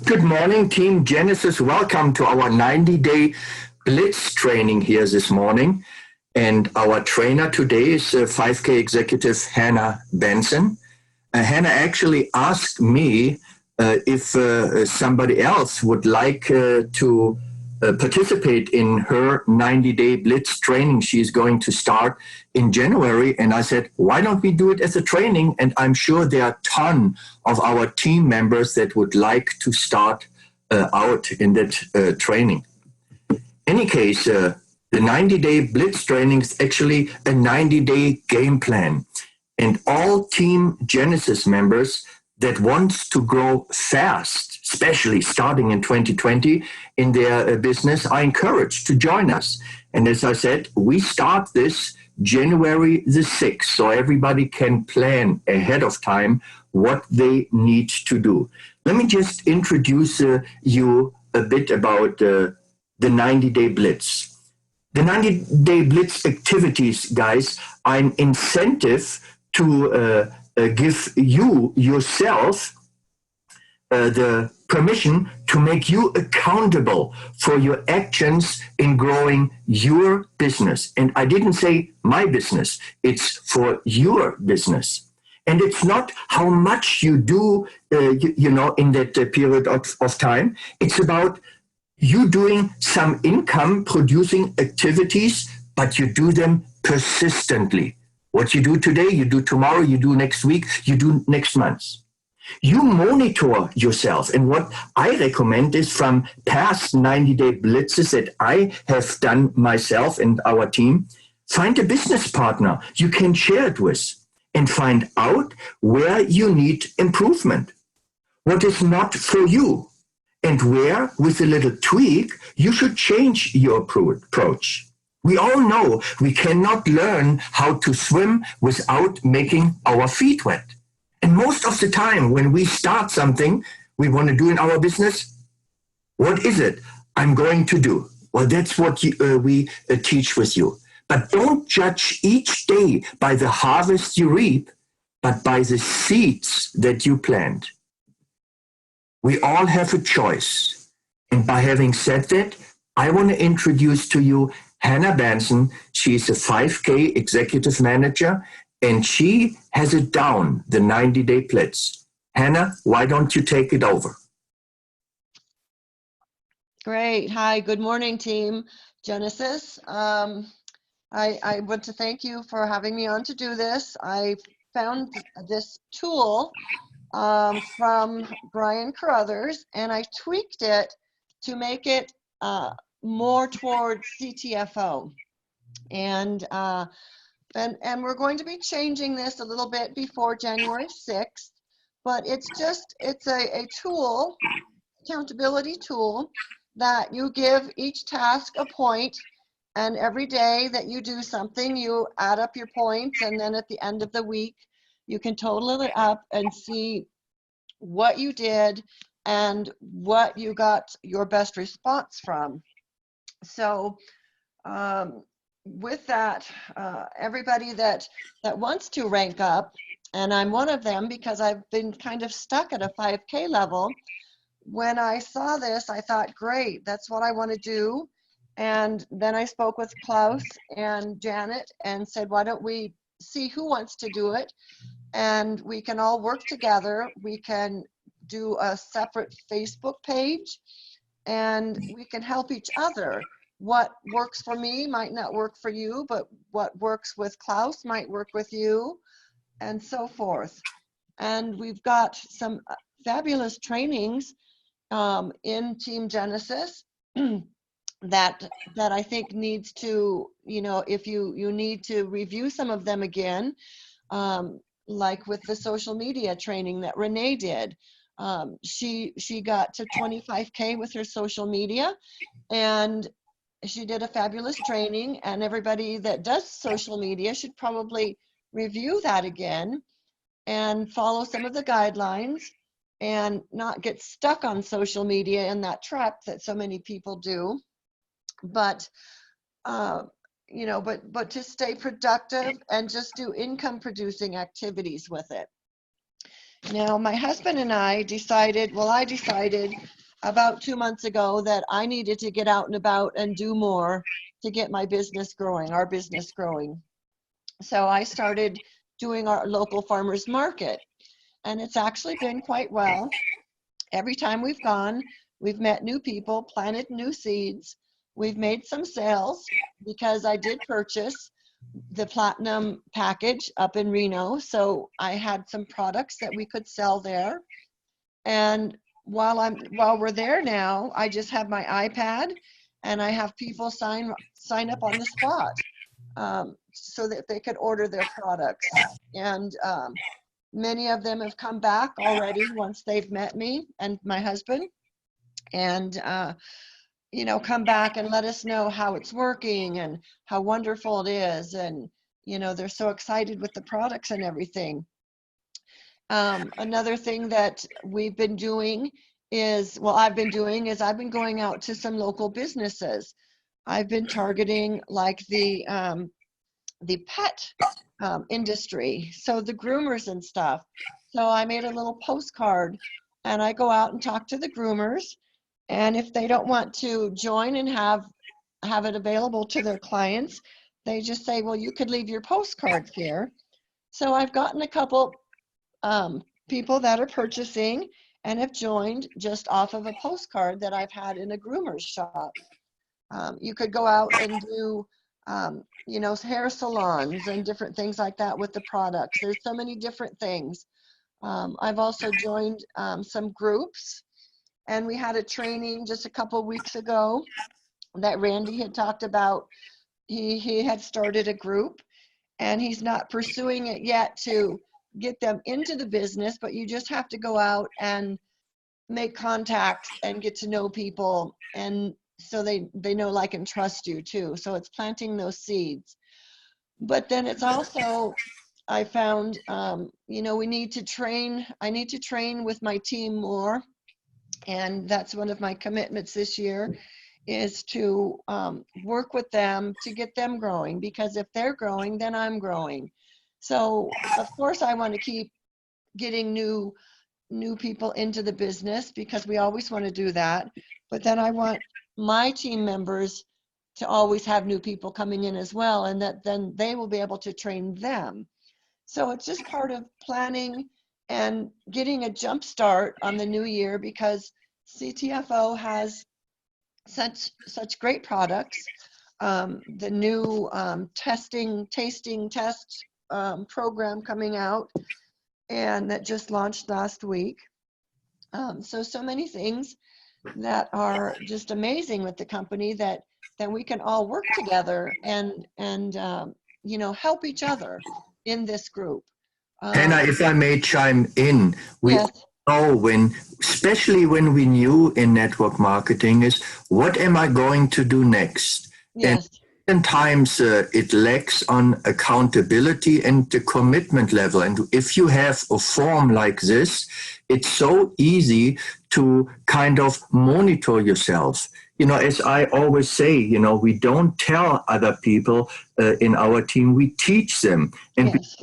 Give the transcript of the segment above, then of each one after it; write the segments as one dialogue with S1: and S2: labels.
S1: Good morning, Team Genesis. Welcome to our 90-day BLITZ training here this morning. And our trainer today is 5K executive Hannah Benson. Hannah actually asked me if somebody else would like to participate in her 90-day BLITZ training she's going to start in January. And I said, why don't we do it as a training? And I'm sure there are a ton of our team members that would like to start out in that training. Any case, the 90-day BLITZ training is actually a 90-day game plan. And all Team Genesis members that wants to grow fast, especially starting in 2020 in their business, are encouraged to join us. And as I said, we start this January the 6th, so everybody can plan ahead of time what they need to do. Let me just introduce you a bit about the 90-day BLITZ. The 90-day BLITZ activities, guys, are an incentive to give you yourself the permission to make you accountable for your actions in growing your business. And I didn't say my business, it's for your business. And it's not how much you do, in that period of time. It's about you doing some income producing activities, but you do them persistently. What you do today, you do tomorrow, you do next week, you do next month. You monitor yourself. And what I recommend is from past 90-day blitzes that I have done myself and our team, find a business partner you can share it with and find out where you need improvement, what is not for you, and where, with a little tweak, you should change your approach. We all know we cannot learn how to swim without making our feet wet. And most of the time when we start something we want to do in our business, what is it I'm going to do? Well, that's what we teach with you. But don't judge each day by the harvest you reap, but by the seeds that you plant. We all have a choice. And by having said that, I want to introduce to you Hannah Benson. She's a 5K executive manager, and she has it down, the 90-day BLITZ. Hannah, why don't you take it over?
S2: Great. Hi, good morning, Team Genesis. I want to thank you for having me on to do this. I found this tool from Brian Carruthers, and I tweaked it to make it more towards CTFO. And we're going to be changing this a little bit before January 6th, but it's a tool, accountability tool, that you give each task a point, and every day that you do something, you add up your points, and then at the end of the week, you can total it up and see what you did and what you got your best response from. So with that, everybody that wants to rank up, and I'm one of them because I've been kind of stuck at a 5K level. When I saw this, I thought, great, that's what I want to do. And then I spoke with Klaus and Janet and said, why don't we see who wants to do it? And we can all work together. We can do a separate Facebook page, and we can help each other. What works for me might not work for you, but what works with Klaus might work with you, and so forth. And we've got some fabulous trainings in Team Genesis that I think needs to, if you need to review some of them again, like with the social media training that Renee did. She got to 25K with her social media, and she did a fabulous training, and everybody that does social media should probably review that again and follow some of the guidelines and not get stuck on social media in that trap that so many people do. But but to stay productive and just do income producing activities with it. Now, my husband and I decided, well, I decided about 2 months ago that I needed to get out and about and do more to get my business growing, our business growing. So I started doing our local farmers market, and it's actually been quite well. Every time we've gone, we've met new people, planted new seeds. We've made some sales because I did purchase the platinum package up in Reno. So I had some products that we could sell there. And while we're there now, I just have my iPad and I have people sign up on the spot, so that they could order their products. And many of them have come back already once they've met me and my husband, and come back and let us know how it's working and how wonderful it is. And they're so excited with the products and everything. Another thing that we've been doing is, well, I've been going out to some local businesses. I've been targeting like the pet industry, so the groomers and stuff. So I made a little postcard and I go out and talk to the groomers, and if they don't want to join and have it available to their clients, they just say, well, you could leave your postcards here. So I've gotten a couple people that are purchasing and have joined just off of a postcard that I've had in a groomer's shop. You could go out and do hair salons and different things like that with the products. There's so many different things. I've also joined some groups, and we had a training just a couple weeks ago that Randy had talked about. He had started a group, and he's not pursuing it yet to get them into the business, but you just have to go out and make contacts and get to know people, and so they know, like, and trust you too. So it's planting those seeds. But then it's also, I found, we need to train. I need to train with my team more, and that's one of my commitments this year, is to work with them to get them growing, because if they're growing, then I'm growing. So of course I want to keep getting new people into the business, because we always want to do that. But then I want my team members to always have new people coming in as well, and that then they will be able to train them. So it's just part of planning and getting a jump start on the new year, because CTFO has such great products. The new tasting test program coming out, and that just launched last week. So many things that are just amazing with the company, that we can all work together and help each other in this group.
S1: Hannah, if I may chime in, we
S2: Yes.
S1: know especially when we new in network marketing, is what am I going to do next?
S2: Yes.
S1: And sometimes it lacks on accountability and the commitment level. And if you have a form like this, it's so easy to kind of monitor yourself. As I always say, we don't tell other people in our team, we teach them. And
S2: Yes.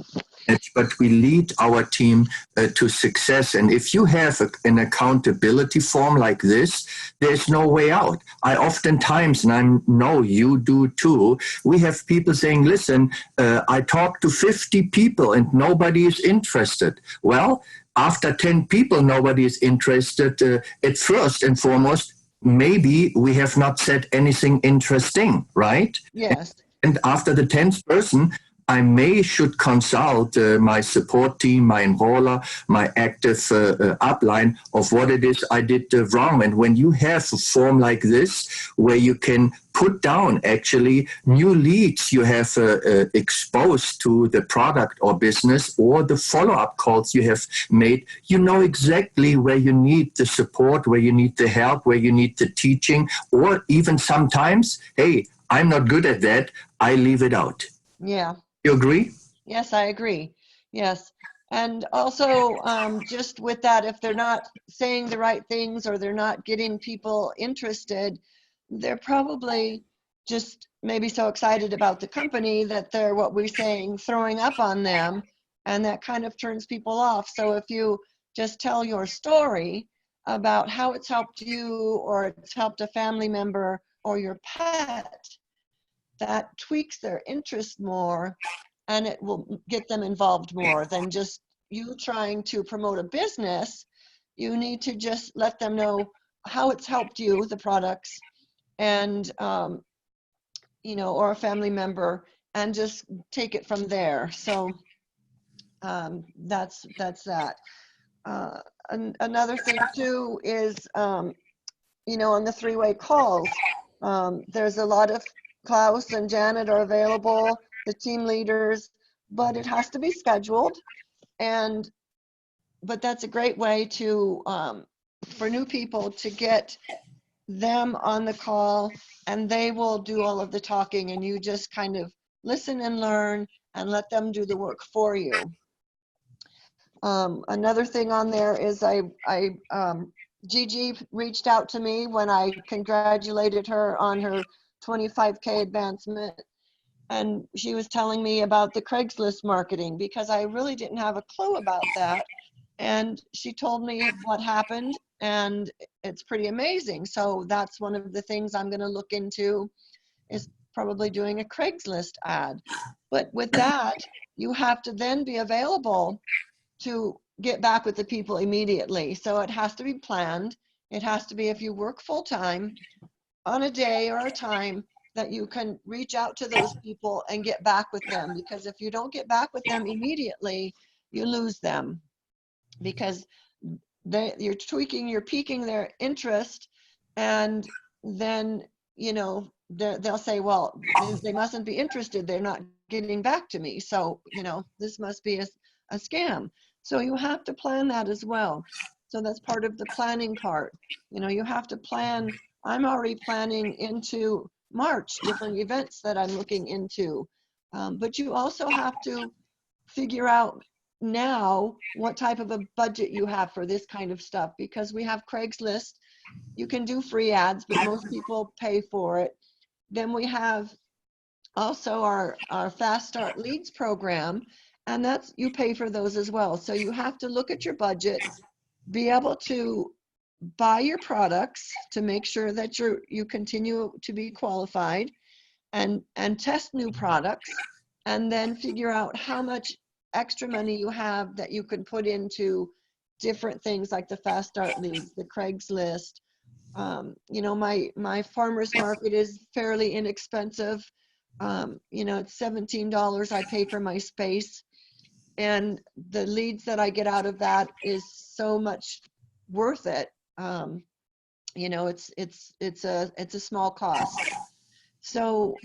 S1: but we lead our team to success. And if you have an accountability form like this, there's no way out. I oftentimes, and I know you do too, we have people saying, listen, I talked to 50 people and nobody is interested. Well, after 10 people, nobody is interested. At first and foremost, maybe we have not said anything interesting, right?
S2: Yes.
S1: And after the 10th person, I should consult my support team, my enroller, my active upline of what it is I did wrong. And when you have a form like this, where you can put down actually new leads you have exposed to the product or business, or the follow-up calls you have made, you know exactly where you need the support, where you need the help, where you need the teaching, or even sometimes, hey, I'm not good at that, I leave it out.
S2: Yeah.
S1: You agree?
S2: Yes, I agree. Yes. And also, just with that, if they're not saying the right things or they're not getting people interested, they're probably just maybe so excited about the company that they're, what we're saying, throwing up on them, and that kind of turns people off. So if you just tell your story about how it's helped you, or it's helped a family member or your pet, that tweaks their interest more, and it will get them involved more than just you trying to promote a business. You need to just let them know how it's helped you, the products, and you know, or a family member, and just take it from there. So that's that. Another thing too is, you know, on the three-way calls, there's a lot of Klaus and Janet are available, the team leaders, but it has to be scheduled. And but that's a great way to for new people to get them on the call, and they will do all of the talking, and you just kind of listen and learn and let them do the work for you. Another thing on there is Gigi reached out to me when I congratulated her on her 25K advancement, and she was telling me about the Craigslist marketing, because I really didn't have a clue about that. And she told me what happened, and it's pretty amazing. So that's one of the things I'm going to look into, is probably doing a Craigslist ad. But with that, you have to then be available to get back with the people immediately. So it has to be planned. It has to be, if you work full time, on a day or a time that you can reach out to those people and get back with them. Because if you don't get back with them immediately, you lose them, because you're tweaking, you're piquing their interest, and then, you know, they'll say, well, they mustn't be interested, they're not getting back to me, so, you know, this must be a scam. So you have to plan that as well. So that's part of the planning part. You know, you have to plan. I'm already planning into March different events that I'm looking into, but you also have to figure out now what type of a budget you have for this kind of stuff, because we have Craigslist. You can do free ads, but most people pay for it. Then we have also our Fast Start Leads program, and that's, you pay for those as well. So you have to look at your budget, be able to buy your products to make sure that you continue to be qualified, and test new products, and then figure out how much extra money you have that you can put into different things like the Fast Start Leads, the Craigslist. You know, my farmer's market is fairly inexpensive. You know, it's $17 I pay for my space, and the leads that I get out of that is so much worth it. You know, it's a small cost. So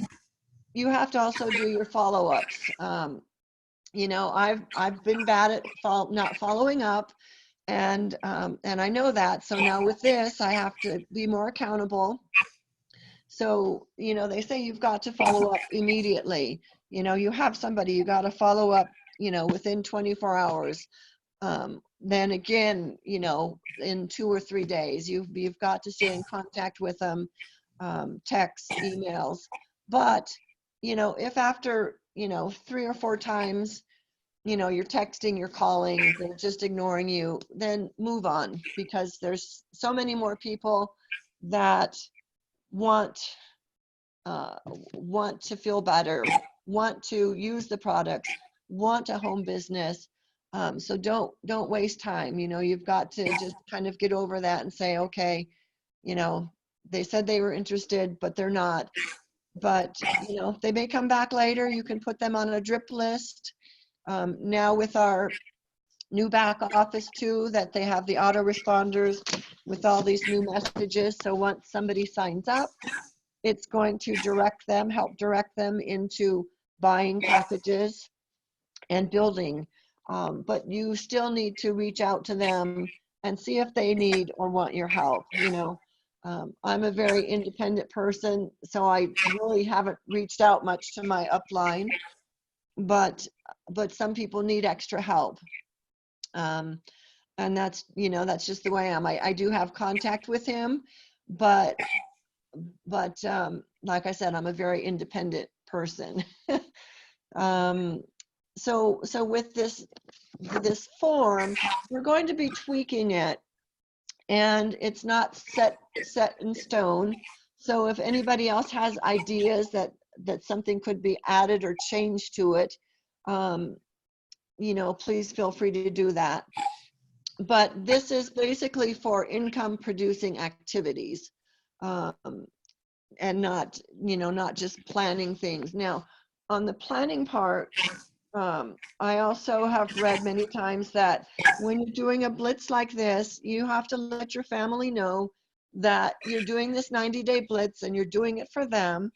S2: you have to also do your follow-ups. You know, I've been bad at not following up, and I know that. So now with this, I have to be more accountable. So, you know, they say you've got to follow up immediately. You know, you have somebody, you got to follow up, you know, within 24 hours. Then again, you know, in 2 or 3 days, you've got to stay in contact with them, texts, emails. But, you know, if after, you know, 3 or 4 times, you know, you're texting, you're calling, they're just ignoring you, then move on, because there's so many more people that want to feel better, want to use the products, want a home business. So don't waste time. You know, you've got to just kind of get over that and say, okay, you know, they said they were interested, but they're not. But, you know, they may come back later. You can put them on a drip list. Now with our new back office too, that they have the autoresponders with all these new messages. So once somebody signs up, it's going to help direct them into buying packages and building. But you still need to reach out to them and see if they need or want your help. You know, I'm a very independent person, so I really haven't reached out much to my upline, but some people need extra help. And that's, you know, that's just the way I am. I do have contact with him, but like I said, I'm a very independent person. so with this form, we're going to be tweaking it, and it's not set in stone. So if anybody else has ideas that something could be added or changed to it, you know, please feel free to do that. But this is basically for income producing activities, and not, you know, not just planning things. Now, on the planning part, I also have read many times that when you're doing a blitz like this, you have to let your family know that you're doing this 90-day blitz and you're doing it for them.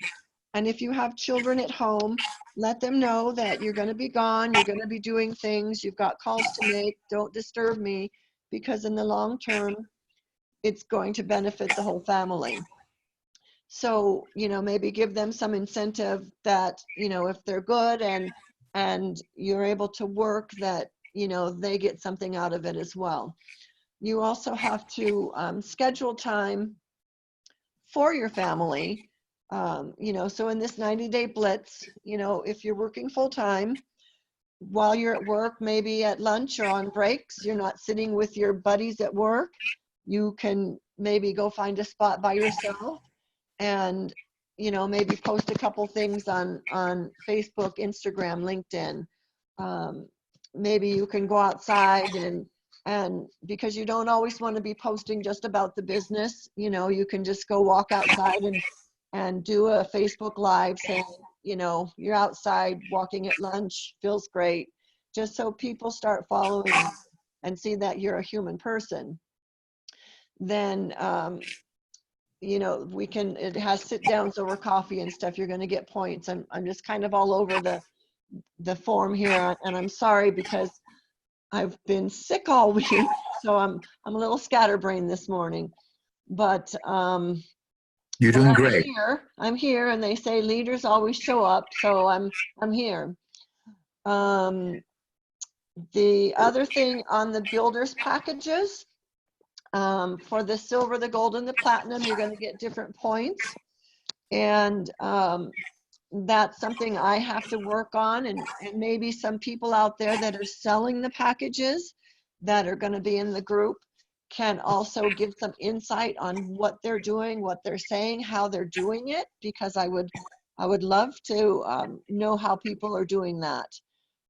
S2: And if you have children at home, let them know that you're going to be gone, you're going to be doing things, you've got calls to make, don't disturb me, because in the long term, it's going to benefit the whole family. So, you know, maybe give them some incentive that, you know, if they're good and you're able to work, that, you know, they get something out of it as well. You also have to schedule time for your family. You know, so in this 90-day blitz, you know, if you're working full time, while you're at work, maybe at lunch or on breaks, you're not sitting with your buddies at work, you can maybe go find a spot by yourself and, you know, maybe post a couple things on Facebook, Instagram, LinkedIn. Maybe you can go outside and because you don't always want to be posting just about the business, you know, you can just go walk outside and do a Facebook Live saying, you know, you're outside walking at lunch, feels great, just so people start following and see that you're a human person. Then, you know, we can, it has sit downs over coffee and stuff. You're going to get points. I'm just kind of all over the form here, and I'm sorry because I've been sick all week, so I'm a little scatterbrained this morning. But
S1: you're doing great.
S2: I'm here, and they say leaders always show up, so I'm here. The other thing on the builders packages, for the silver, the gold, and the platinum, you're going to get different points, and that's something I have to work on, and maybe some people out there that are selling the packages that are going to be in the group can also give some insight on what they're doing, what they're saying, how they're doing it, because I would love to know how people are doing that.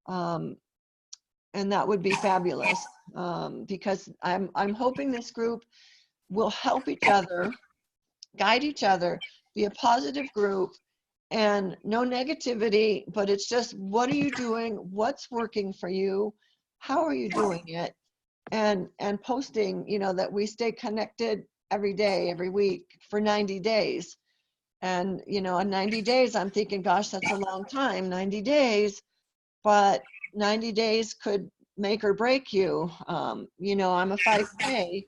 S2: And that would be fabulous, because I'm hoping this group will help each other, guide each other, be a positive group, and no negativity, but it's just, what are you doing? What's working for you? How are you doing it? And posting, you know, that we stay connected every day, every week for 90 days. And, you know, in 90 days, I'm thinking, gosh, that's a long time, 90 days, but 90 days could make or break you. You know, I'm a 5K,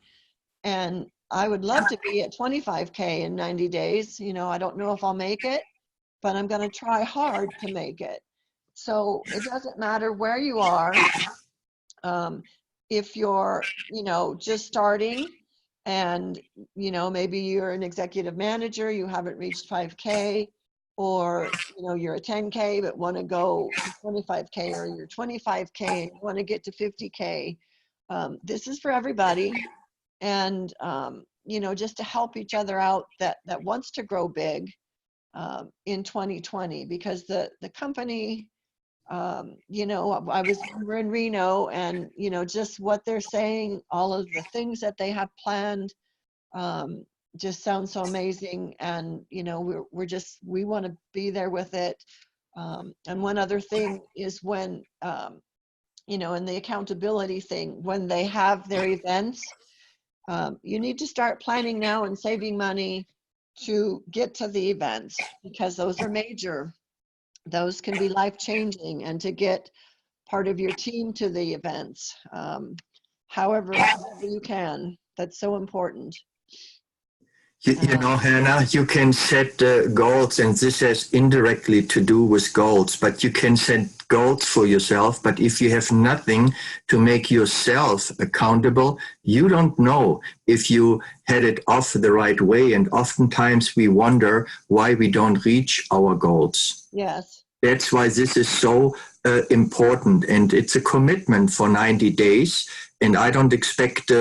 S2: and I would love to be at 25K in 90 days. You know, I don't know if I'll make it, but I'm going to try hard to make it. So it doesn't matter where you are. If you're, you know, just starting, and, you know, maybe you're an executive manager, you haven't reached 5K, or, you know, you're a 10K but want to go to 25K, or you're 25K and want to get to 50K. This is for everybody. And, you know, just to help each other out that wants to grow big in 2020, because the company, you know, we're in Reno, and, you know, just what they're saying, all of the things that they have planned, just sounds so amazing. And, you know, we want to be there with it. And one other thing is when, you know, in the accountability thing, when they have their events, you need to start planning now and saving money to get to the events, because those are major. Those can be life-changing, and to get part of your team to the events, however you can. That's so important.
S1: You know, Hannah, you can set goals, and this has indirectly to do with goals, but you can set goals for yourself. But if you have nothing to make yourself accountable, you don't know if you headed off the right way. And oftentimes we wonder why we don't reach our goals.
S2: Yes.
S1: That's why this is so important, and it's a commitment for 90 days. And I don't expect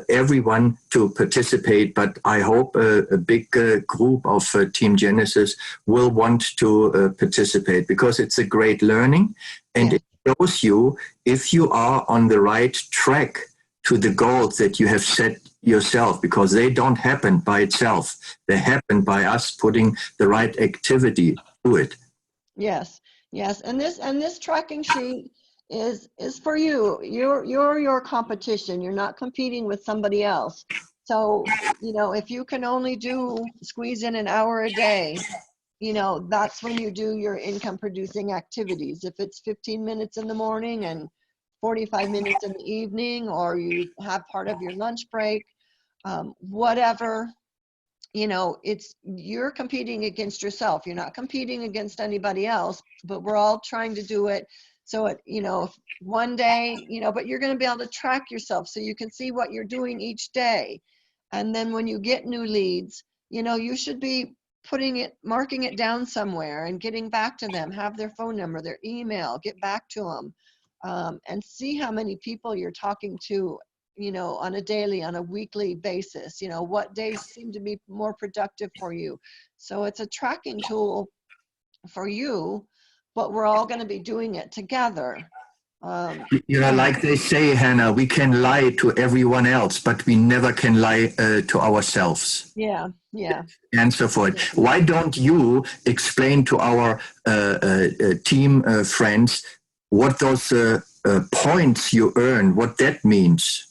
S1: everyone to participate, but I hope a big group of Team Genesis will want to participate, because it's a great learning, and it shows you if you are on the right track to the goals that you have set yourself, because they don't happen by itself. They happen by us putting the right activity to it.
S2: Yes, yes, and this tracking sheet is for you. You're your competition. You're not competing with somebody else. So, you know, if you can only squeeze in an hour a day, you know, that's when you do your income producing activities. If it's 15 minutes in the morning and 45 minutes in the evening, or you have part of your lunch break, whatever, you know, you're competing against yourself. You're not competing against anybody else, but we're all trying to do it. So it, you know, one day, you know, but you're going to be able to track yourself so you can see what you're doing each day. And then when you get new leads, you know, you should be marking it down somewhere and getting back to them, have their phone number, their email, get back to them, and see how many people you're talking to, you know, on a daily, on a weekly basis. You know, what days seem to be more productive for you. So it's a tracking tool for you, but we're all going to be doing it together.
S1: You know, like they say, Hannah, we can lie to everyone else, but we never can lie to ourselves.
S2: Yeah, yeah.
S1: Answer for it. Why don't you explain to our team friends what those points you earn, what that means?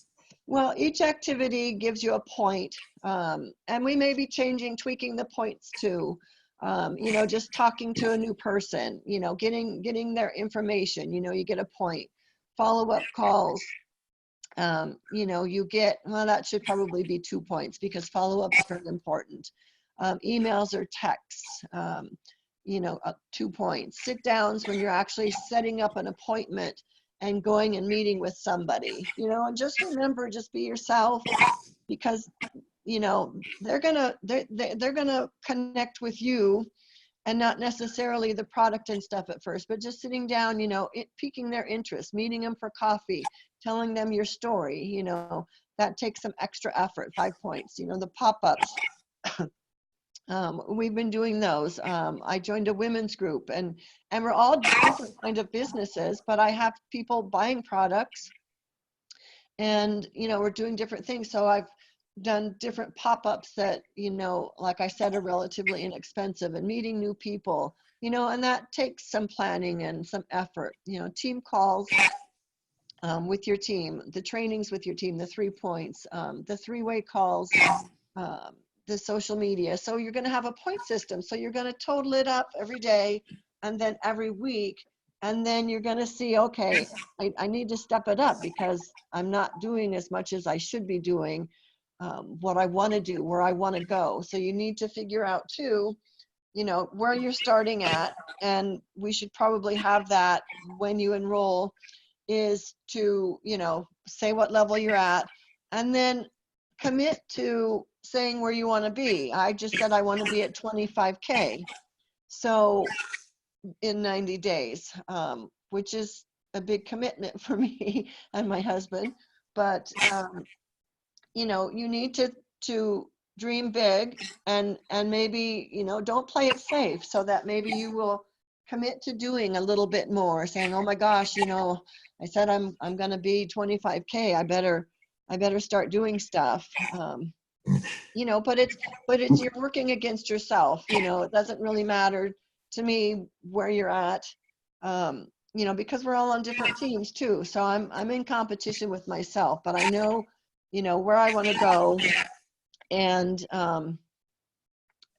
S2: Well, each activity gives you a point, and we may be tweaking the points too. You know, just talking to a new person, you know, getting their information, you know, you get a point. Follow-up calls, you know, you get, well, that should probably be 2 points, because follow-up is very important. Emails or texts, you know, 2 points. Sit downs when you're actually setting up an appointment and going and meeting with somebody, you know, and just remember, just be yourself, because, you know, they're gonna connect with you, and not necessarily the product and stuff at first, but just sitting down, you know, piquing their interest, meeting them for coffee, telling them your story, you know, that takes some extra effort. 5 points. You know, the pop-ups, we've been doing those. I joined a women's group, and we're all different kind of businesses, but I have people buying products, and, you know, we're doing different things. So I've done different pop-ups that, you know, like I said, are relatively inexpensive, and meeting new people, you know, and that takes some planning and some effort. You know, team calls with your team, the trainings with your team, the 3 points, the three-way calls, the social media. So you're going to have a point system. So you're going to total it up every day, and then every week, and then you're going to see, okay, I need to step it up, because I'm not doing as much as I should be doing. What I want to do, where I want to go. So you need to figure out too, you know, where you're starting at, and we should probably have that when you enroll, is to, you know, say what level you're at, and then commit to saying where you want to be. I just said I want to be at 25K. So in 90 days, which is a big commitment for me and my husband, but you know, you need to dream big, and maybe, you know, don't play it safe, so that maybe you will commit to doing a little bit more, saying, oh my gosh, you know, I said I'm going to be 25K. I better start doing stuff. You know, but it's you're working against yourself. You know, it doesn't really matter to me where you're at. You know, because we're all on different teams too. So I'm in competition with myself, but I know, you know, where I want to go, and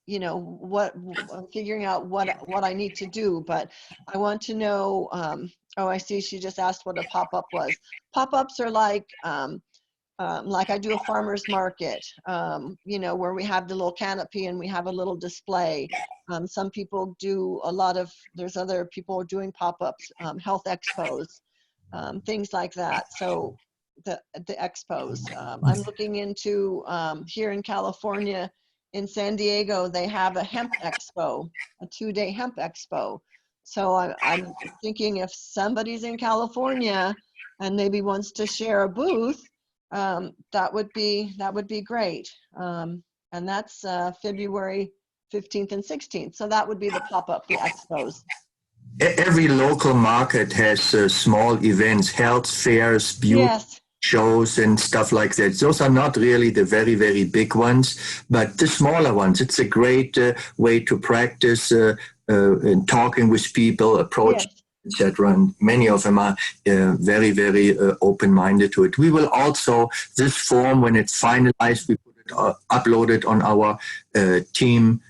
S2: you know, what I'm figuring out what I need to do. But I want to know, oh, I see she just asked what a pop-up was. Pop-ups are like I do a farmer's market, you know, where we have the little canopy and we have a little display. Some people do there's other people doing pop-ups, health expos, things like that. So the expos, I'm looking into, here in California, in San Diego, they have a hemp expo, a 2-day hemp expo. So I'm thinking if somebody's in California and maybe wants to share a booth, that would be great. And that's February 15th and 16th. So that would be the pop-up, the expos.
S1: Every local market has small events, health fairs, beauty
S2: Yes.
S1: shows and stuff like that. Those are not really the very, very big ones, but the smaller ones. It's a great way to practice in talking with people, approach,
S2: Yes.
S1: etc. And many of them are very, very open-minded to it. We will also, this form, when it's finalized, we put it, upload it on our team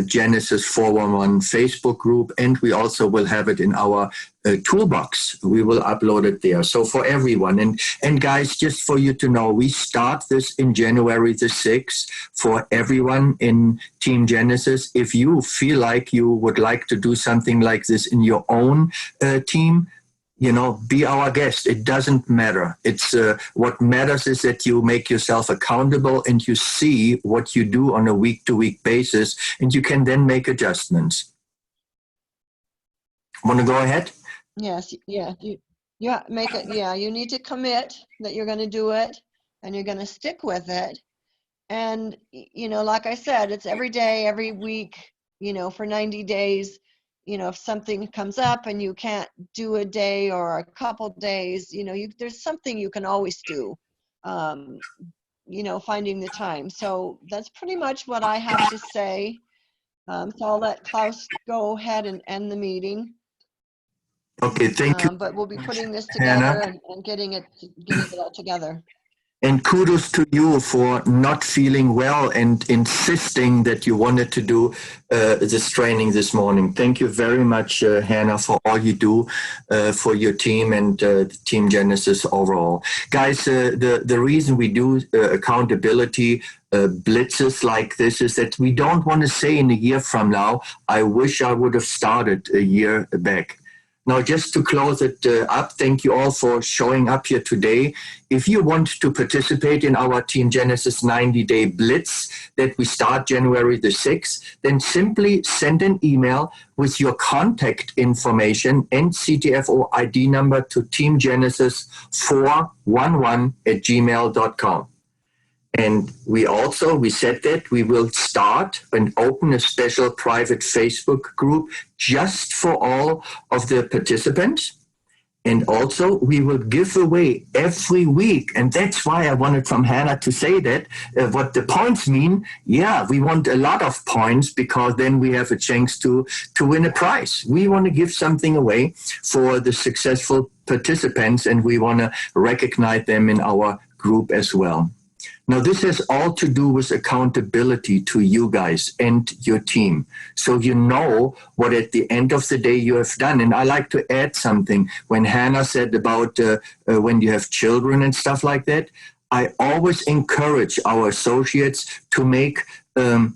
S1: Genesis 411 Facebook group, and we also will have it in our toolbox. We will upload it there. So for everyone, and guys, just for you to know, we start this in January the 6th for everyone in Team Genesis. If you feel like you would like to do something like this in your own team, you know, be our guest. It doesn't matter. It's what matters is that you make yourself accountable and you see what you do on a week-to-week basis, and you can then make adjustments. Want to go ahead?
S2: Yes. Yeah. Make it. Yeah. You need to commit that you're going to do it and you're going to stick with it. And, you know, like I said, it's every day, every week, you know, for 90 days. You know, if something comes up and you can't do a day or a couple days, you know, there's something you can always do, you know, finding the time. So that's pretty much what I have to say. So I'll let Klaus go ahead and end the meeting.
S1: Okay, thank you.
S2: But we'll be putting this together
S1: Hannah.
S2: and getting it all together.
S1: And kudos to you for not feeling well and insisting that you wanted to do this training this morning. Thank you very much, Hannah, for all you do for your team and Team Genesis overall. Guys, the reason we do accountability blitzes like this is that we don't want to say in a year from now, I wish I would have started a year back. Now, just to close it up, thank you all for showing up here today. If you want to participate in our Team Genesis 90-day Blitz that we start January the 6th, then simply send an email with your contact information and CTFO ID number to teamgenesis411@gmail.com. And we said that we will start and open a special private Facebook group just for all of the participants. And also we will give away every week. And that's why I wanted from Hannah to say that what the points mean. Yeah, we want a lot of points because then we have a chance to win a prize. We want to give something away for the successful participants, and we want to recognize them in our group as well. Now, this has all to do with accountability to you guys and your team. So you know what at the end of the day you have done. And I like to add something. When Hannah said about when you have children and stuff like that, I always encourage our associates to make a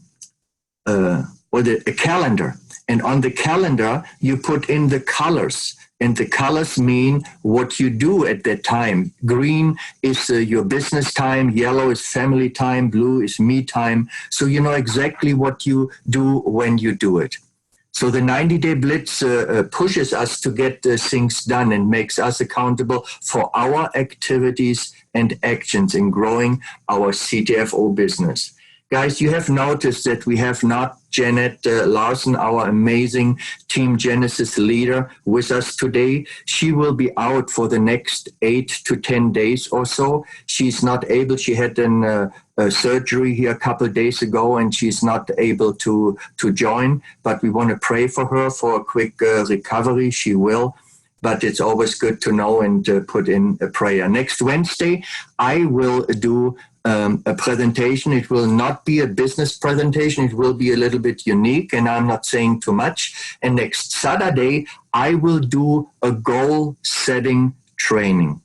S1: calendar. And on the calendar, you put in the colors. And the colors mean what you do at that time. Green is your business time, yellow is family time, blue is me time. So you know exactly what you do when you do it. So the 90-day Blitz pushes us to get things done and makes us accountable for our activities and actions in growing our CTFO business. Guys, you have noticed that we have not Janet Larson, our amazing Team Genesis leader, with us today. She will be out for the next 8 to 10 days or so. She's not able. She had a surgery here a couple of days ago, and she's not able to join. But we want to pray for her for a quick recovery. She will. But it's always good to know and put in a prayer. Next Wednesday, I will do a presentation. It will not be a business presentation. It will be a little bit unique, and I'm not saying too much. And next Saturday, I will do a goal-setting training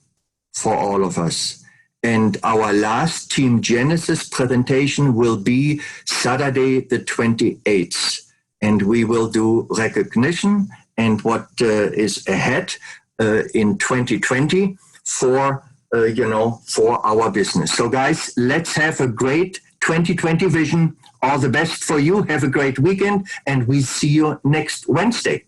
S1: for all of us. And our last Team Genesis presentation will be Saturday the 28th. And we will do recognition and what is ahead in 2020 for our business. So guys, let's have a great 2020 vision. All the best for you. Have a great weekend, and we see you next Wednesday.